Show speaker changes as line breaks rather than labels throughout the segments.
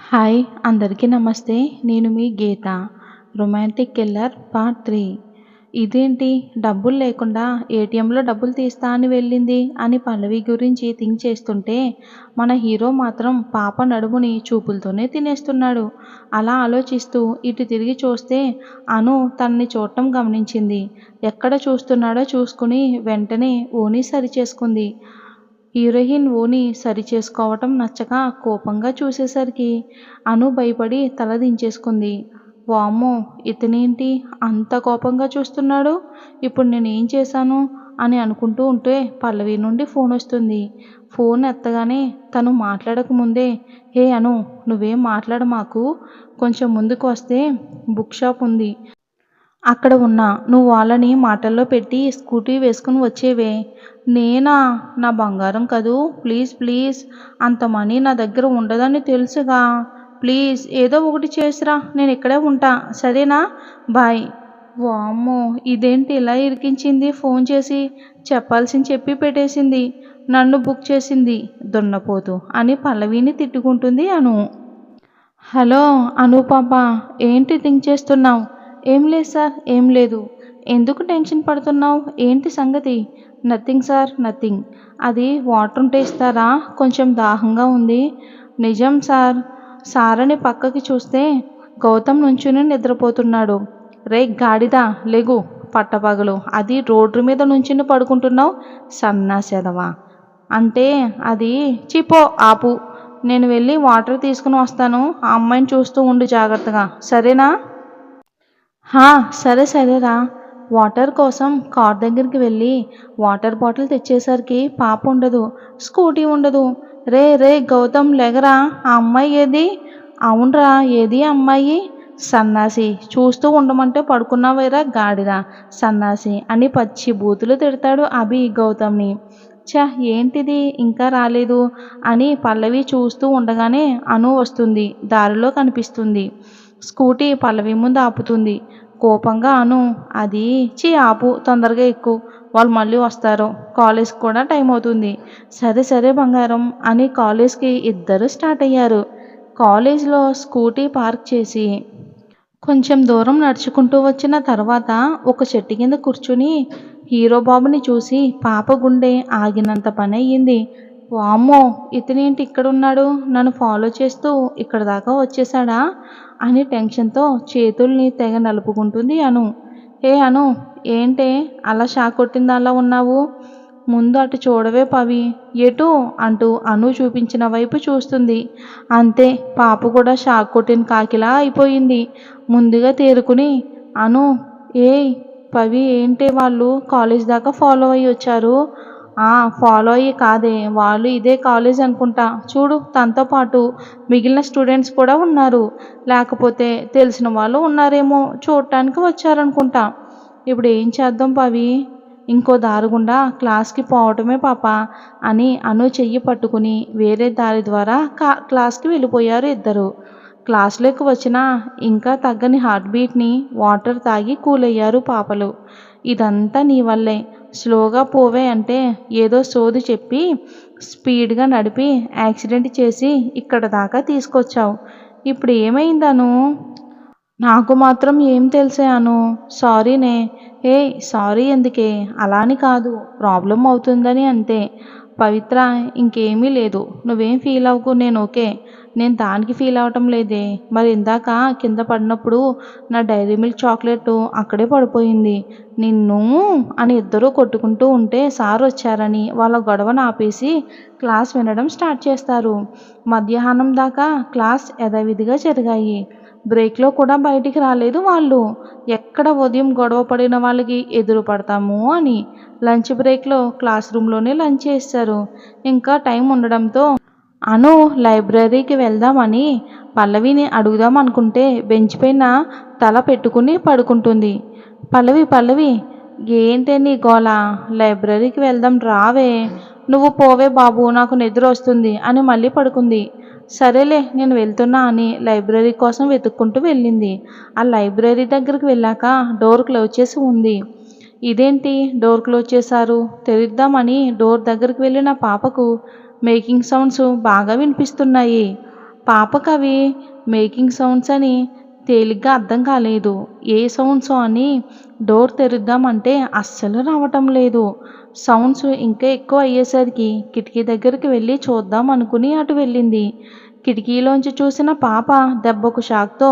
Hi అందరికీ నమస్తే. నేను మీ గీత. Romantic killer part 3. ఇదేంటి డబ్బులు లేకుండా ఏటీఎంలో డబ్బులు తీస్తా అని వెళ్ళింది అని పల్లవి గురించి థింక్ చేస్తుంటే మన హీరో మాత్రం పాప నడుముని చూపులతోనే తినేస్తున్నాడు. అలా ఆలోచిస్తూ ఇటు తిరిగి చూస్తే అను తనని చూడటం గమనించింది. ఎక్కడ చూస్తున్నాడో చూసుకుని వెంటనే ఓని సరిచేసుకుంది. హీరోయిన్ ఓని సరిచేసుకోవటం నచ్చక కోపంగా చూసేసరికి అను భయపడి తల దించేసుకుంది. వామ్మో, ఇతనేంటి అంత కోపంగా చూస్తున్నాడు, ఇప్పుడు నేనేం చేశాను అని అనుకుంటూ ఉంటే పల్లవి నుండి ఫోన్ వస్తుంది. ఫోన్ ఎత్తగానే తను మాట్లాడకముందే, హే అను, నువ్వేం మాట్లాడమాకు, కొంచెం ముందుకు వస్తే బుక్ షాప్ ఉంది, అక్కడ ఉన్నా, నువ్వు వాళ్ళని మాటల్లో పెట్టి స్కూటీ వేసుకుని వచ్చేవే. నేనా? నా బంగారం కదూ, ప్లీజ్ ప్లీజ్, అంత మనీ నా దగ్గర ఉండదని తెలుసుగా, ప్లీజ్ ఏదో ఒకటి చేసిరా, నేను ఇక్కడే ఉంటా, సరేనా, బాయ్. వామ్మో, ఇదేంటి ఇలా ఇరికించింది, ఫోన్ చేసి చెప్పాల్సింది చెప్పి పెట్టేసింది, నన్ను బుక్ చేసింది దున్నపోతు అని పల్లవిని తిట్టుకుంటుంది అను. హలో అను పాప, ఏంటి థింక్ చేస్తున్నావు? ఏం లేదు సార్, ఏం లేదు. ఎందుకు టెన్షన్ పడుతున్నావు, ఏంటి సంగతి? Nothing sir, nothing. అది వాటర్ ఉంటే ఇస్తారా, కొంచెం దాహంగా ఉంది. నిజం సార్. సారని పక్కకి చూస్తే గౌతమ్ నుంచుని నిద్రపోతున్నాడు. రే గాడిద, లెగు, పట్టపగలు అది రోడ్డు మీద నుంచుని పడుకుంటున్నావు, సన్నాసెదవా. అంటే అది చిపో ఆపు, నేను వెళ్ళి వాటర్ తీసుకుని వస్తాను, ఆ అమ్మాయిని చూస్తూ ఉండు జాగ్రత్తగా, సరేనా? హా, సరే సరేరా. వాటర్ కోసం కార్ దగ్గరికి వెళ్ళి వాటర్ బాటిల్ తెచ్చేసరికి పాప ఉండదు, స్కూటీ ఉండదు. రే రే గౌతమ్, లెగరా, ఆ అమ్మాయి ఏది? అవునరా, ఏది అమ్మాయి? సన్నాసి, చూస్తూ ఉండమంటే పడుకున్నావేరా గాడిద, సన్నాసి అని పచ్చి బూతులు తిడతాడు అభి గౌతమ్ని. ఛ, ఏంటిది ఇంకా రాలేదు అని పల్లవి చూస్తూ ఉండగానే అను వస్తుంది, దారిలో కనిపిస్తుంది. స్కూటీ పల్లవి ముందు ఆపుతుంది. కోపంగా అను, అది చీ ఆపు, తొందరగా ఎక్కు, వాళ్ళు మళ్ళీ వస్తారు, కాలేజ్కి కూడా టైం అవుతుంది. సరే సరే బంగారం అని కాలేజ్కి ఇద్దరు స్టార్ట్ అయ్యారు. కాలేజ్లో స్కూటీ పార్క్ చేసి కొంచెం దూరం నడుచుకుంటూ వచ్చిన తర్వాత ఒక చెట్టు కింద కూర్చుని హీరో బాబుని చూసి పాప గుండె ఆగినంత పని అయ్యింది. వామ్మో, ఇతనేంటి ఇక్కడున్నాడు, నన్ను ఫాలో చేస్తూ ఇక్కడ దాకా వచ్చేసాడా అని టెన్షన్తో చేతుల్ని తెగ నలుపుకుంటుంది అను. ఏ అను, ఏంటే అలా షాక్ కొట్టిందా ఉన్నావు? ముందు అటు చూడవే పవి. ఎటు అంటూ అను చూపించిన వైపు చూస్తుంది. అంతే, పాప కూడా షాక్ కొట్టిన కాకిలా అయిపోయింది. ముందుగా తేరుకుని అను, ఏయ్ పవి, ఏంటి వాళ్ళు కాలేజ్ దాకా ఫాలో అయ్యి వచ్చారు? ఫాలో అయ్యి కాదే, వాళ్ళు ఇదే కాలేజ్ అనుకుంటా, చూడు తనతో పాటు మిగిలిన స్టూడెంట్స్ కూడా ఉన్నారు, లేకపోతే తెలిసిన వాళ్ళు ఉన్నారేమో, చూడటానికి వచ్చారనుకుంటా. ఇప్పుడు ఏం చేద్దాం పవి, ఇంకో దారి గుండా క్లాస్కి పోవటమే పాప అని అను చెయ్యి పట్టుకుని వేరే దారి ద్వారా క్లాస్కి వెళ్ళిపోయారు ఇద్దరు. క్లాస్లోకి వచ్చినా ఇంకా తగ్గని హార్ట్ బీట్ని వాటర్ తాగి కూల్ అయ్యారు పాపలు. ఇదంతా నీ వల్లే, స్లోగా పోవే అంటే ఏదో సోది చెప్పి స్పీడ్గా నడిపి యాక్సిడెంట్ చేసి ఇక్కడ దాకా తీసుకొచ్చావు. ఇప్పుడు ఏమైందను? నాకు మాత్రం ఏం తెలిసే అను, సారీనే. ఏ సారీ ఎందుకే, అలా అని కాదు, ప్రాబ్లం అవుతుందని అంతే. పవిత్ర, ఇంకేమీ లేదు, నువ్వేం ఫీల్ అవ్వకు, నేను ఓకే. నేను దానికి ఫీల్ అవ్వటం లేదే, మరి ఇందాక కింద పడినప్పుడు నా డైరీ మిల్క్ చాక్లెట్ అక్కడే పడిపోయింది. నిన్ను అని ఇద్దరూ కొట్టుకుంటూ ఉంటే సార్ వచ్చారని వాళ్ళ గొడవను ఆపేసి క్లాస్ వినడం స్టార్ట్ చేస్తారు. మధ్యాహ్నం దాకా క్లాస్ యథావిధిగా జరిగాయి. బ్రేక్లో కూడా బయటికి రాలేదు వాళ్ళు, ఎక్కడ ఉదయం గొడవ పడిన వాళ్ళకి ఎదురు పడతాము అని. లంచ్ బ్రేక్లో క్లాస్ రూమ్లోనే లంచ్ చేస్తారు. ఇంకా టైం ఉండడంతో అను లైబ్రరీకి వెళ్దామని పల్లవిని అడుగుదాం అనుకుంటే బెంచ్ పైన తల పెట్టుకుని పడుకుంటుంది. పల్లవి పల్లవి, ఏంటే నీ గోల, లైబ్రరీకి వెళ్దాం రావే. నువ్వు పోవే బాబు, నాకు నిద్ర వస్తుంది అని మళ్ళీ పడుకుంది. సరేలే నేను వెళ్తున్నా అని లైబ్రరీ కోసం వెతుక్కుంటూ వెళ్ళింది. ఆ లైబ్రరీ దగ్గరికి వెళ్ళాక డోర్ క్లోజ్ చేసి ఉంది. ఇదేంటి డోర్ క్లోజ్ చేశారు, తెరిద్దామని డోర్ దగ్గరికి వెళ్ళిన పాపకు మేకింగ్ సౌండ్స్ బాగా వినిపిస్తున్నాయి. పాపకవి మేకింగ్ సౌండ్స్ అని తేలిగ్గా అర్థం కాలేదు. ఏ సౌండ్స్ అని డోర్ తెరుద్దామంటే అస్సలు రావటం లేదు. సౌండ్స్ ఇంకా ఎక్కువ అయ్యేసరికి కిటికీ దగ్గరికి వెళ్ళి చూద్దాం అనుకుని అటు వెళ్ళింది. కిటికీలోంచి చూసిన పాప దెబ్బకు షాక్తో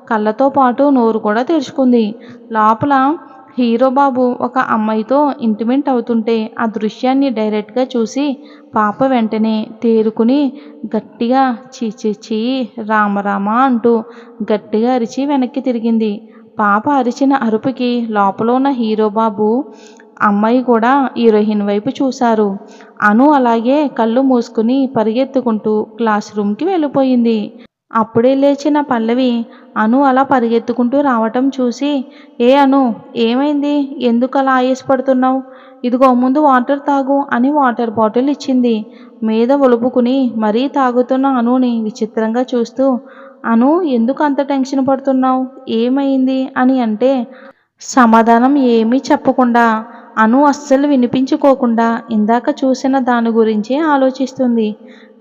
కళ్ళతో పాటు నోరు కూడా తెరుచుకుంది. లోపల హీరో బాబు ఒక అమ్మాయితో ఇంటిమేట్ అవుతుంటే ఆ దృశ్యాన్ని డైరెక్ట్గా చూసి పాప వెంటనే తేరుకుని గట్టిగా చీ చీ చీ రామరామ అంటూ గట్టిగా అరిచి వెనక్కి తిరిగింది. పాప అరిచిన అరుపుకి లోపల ఉన్న హీరో బాబు అమ్మాయి కూడా హీరోయిన్ వైపు చూశారు. అను అలాగే కళ్ళు మూసుకుని పరిగెత్తుకుంటూ క్లాస్ రూమ్కి వెళ్ళిపోయింది. అప్పుడే లేచిన పల్లవి అను అలా పరిగెత్తుకుంటూ రావటం చూసి, ఏ అను, ఏమైంది? ఎందుకు అలా ఆయాసపడుతున్నావు? ఇదిగో ముందు వాటర్ తాగు అని వాటర్ బాటిల్ ఇచ్చింది. మీద ఒలుపుకుని మరీ తాగుతున్న అనుని విచిత్రంగా చూస్తూ, అను ఎందుకు అంత టెన్షన్ పడుతున్నావు? ఏమైంది అని అంటే సమాధానం ఏమీ చెప్పకుండా అను అస్సలు వినిపించుకోకుండా ఇందాక చూసిన దాని గురించే ఆలోచిస్తుంది.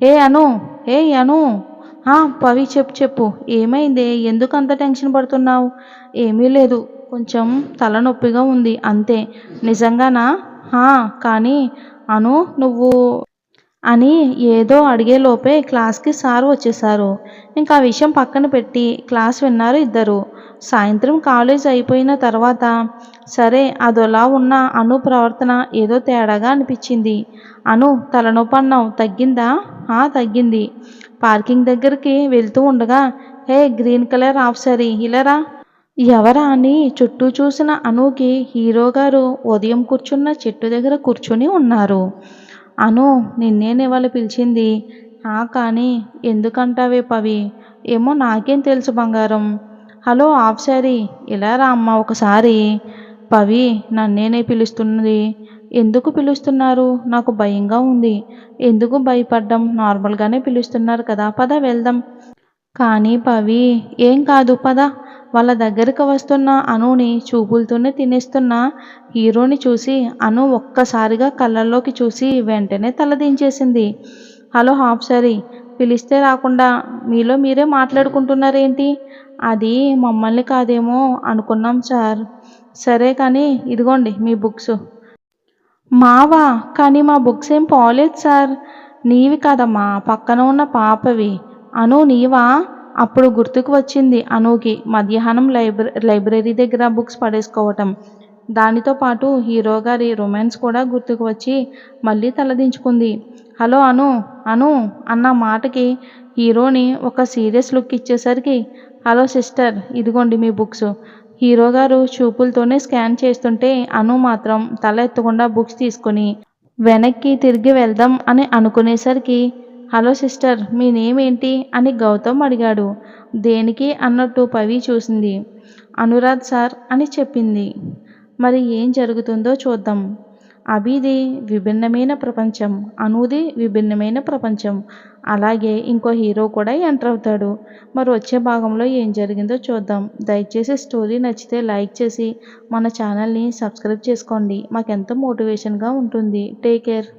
ఏ అను, ఏ అను, పవి చెప్పు చెప్పు, ఏమైందే? ఎందుకు అంత టెన్షన్ పడుతున్నావు? ఏమీ లేదు, కొంచెం తలనొప్పిగా ఉంది అంతే. నిజంగానా? కానీ అను నువ్వు అని ఏదో అడిగేలోపే క్లాస్కి సార్ వచ్చేసారు. ఇంకా ఆ విషయం పక్కన పెట్టి క్లాస్ విన్నారు ఇద్దరు. సాయంత్రం కాలేజ్ అయిపోయిన తర్వాత సరే అదోలా ఉన్న అను ప్రవర్తన ఏదో తేడాగా అనిపించింది. అను తలనొప్పి అన్నావు, తగ్గిందా? తగ్గింది. పార్కింగ్ దగ్గరికి వెళ్తూ ఉండగా హే గ్రీన్ కలర్ హాఫ్ సారీ ఇలారా. ఎవరా అని చుట్టూ చూసిన అనుకి హీరో గారు ఉదయం కూర్చున్న చెట్టు దగ్గర కూర్చుని ఉన్నారు. అను నిన్నేనే వాళ్ళు పిలిచింది. కానీ ఎందుకంటావే పవి? ఏమో నాకేం తెలుసు బంగారం. హలో హాఫ్ సారీ ఇలా రా అమ్మ ఒకసారి. పవి నన్నేనే పిలుస్తున్నది. ఎందుకు పిలుస్తున్నారు? నాకు భయంగా ఉంది. ఎందుకు భయపడ్డం? నార్మల్గానే పిలుస్తున్నారు కదా, పద వెళ్దాం. కానీ పవి ఏం కాదు పద. వాళ్ళ దగ్గరికి వస్తున్న అనుని చూపులతోనే తినేస్తున్న హీరోని చూసి అను ఒక్కసారిగా కళ్ళల్లోకి చూసి వెంటనే తలదించేసింది. హలో హాఫ్ సారీ, పిలిస్తే రాకుండా మీలో మీరే మాట్లాడుకుంటున్నారేంటి? అది మమ్మల్ని కాదేమో అనుకున్నాం సార్. సరే కానీ ఇదిగోండి మీ బుక్స్. మావా? కానీ మా బుక్స్ ఏం పోలేదు సార్. నీవి కాదమ్మా, పక్కన ఉన్న పాపవి. అను నీవా? అప్పుడు గుర్తుకు వచ్చింది అనుకి మధ్యాహ్నం లైబ్రరీ దగ్గర బుక్స్ పడేసుకోవటం. దానితో పాటు హీరో గారి రొమాన్స్ కూడా గుర్తుకు వచ్చి మళ్ళీ తలదించుకుంది. హలో అను, అను అన్న మాటకి హీరోని ఒక సీరియస్ లుక్ ఇచ్చేసరికి హలో సిస్టర్ ఇదిగోండి మీ బుక్స్. హీరో గారు చూపులతోనే స్కాన్ చేస్తుంటే అను మాత్రం తల ఎత్తకుండా బుక్స్ తీసుకుని వెనక్కి తిరిగి వెళ్దాం అని అనుకునేసరికి హలో సిస్టర్ మీ నేమ్ ఏంటి అని గౌతమ్ అడిగాడు. దేనికి అన్నట్టు పవి చూసింది. అనురాధ్ సార్ అని చెప్పింది. మరి ఏం జరుగుతుందో చూద్దాం. అభిది విభిన్నమైన ప్రపంచం, అనుది విభిన్నమైన ప్రపంచం. అలాగే ఇంకో హీరో కూడా ఎంటర్ అవుతాడు. మరి వచ్చే భాగంలో ఏం జరిగిందో చూద్దాం. దయచేసి స్టోరీ నచ్చితే లైక్ చేసి మన ఛానల్ని సబ్స్క్రైబ్ చేసుకోండి. మాకెంతో మోటివేషన్గా ఉంటుంది. Take care.